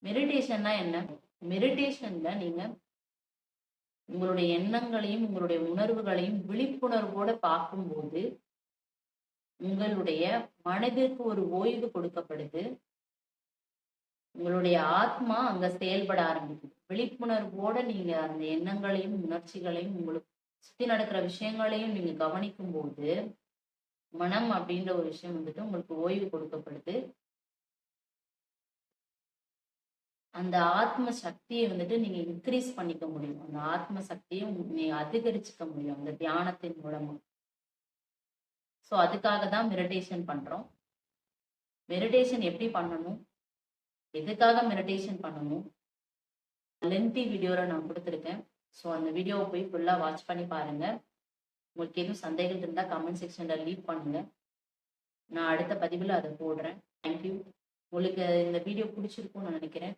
மெடிடேஷன்னா என்ன? மெடிடேஷன்ல நீங்க உங்களுடைய எண்ணங்களையும், உங்களுடைய உணர்வுகளையும் விழிப்புணர்வோட பார்க்கும்போது, உங்களுடைய மனதிற்கு ஒரு ஓய்வு கொடுக்கப்படுது. உங்களுடைய ஆத்மா அங்க செயல்பட ஆரம்பிக்குது. விழிப்புணர்வோட நீங்க அந்த எண்ணங்களையும், உணர்ச்சிகளையும், உங்களுக்கு சுத்தி நடக்கிற விஷயங்களையும் நீங்க கவனிக்கும்போது, மனம் அப்படின்ற ஒரு விஷயம் வந்துட்டு உங்களுக்கு ஓய்வு கொடுக்கப்படுது. அந்த ஆத்ம சக்திய வந்துட்டு நீங்க இன்கிரீஸ் பண்ணிக்க முடியும். அந்த ஆத்ம சக்திய நீங்க அதிகரிச்சுக்க முடியும். அந்த தியானத்தின் மூலமா. ஸோ அதுக்காக தான் மெடிடேஷன் பண்றோம். மெடிடேஷன் எப்படி பண்ணணும்? எதுக்காக மெடிடேஷன் பண்ணணும்? லென்த்தி வீடியோல நான் குடுத்துருக்கேன். ஸோ அந்த வீடியோவ போய் ஃபுல்லா வாட்ச் பண்ணி பாருங்க. உங்களுக்கு எதுவும் சந்தேகம் இருந்தா கமெண்ட் செக்ஷன்ல லீவ் பண்ணுங்க. நான் அடுத்த பதிவுல அத போடுறேன். Thank you. உங்களுக்கு இந்த வீடியோ புடிச்சிருக்கும்னு நான் நினைக்கிறேன்.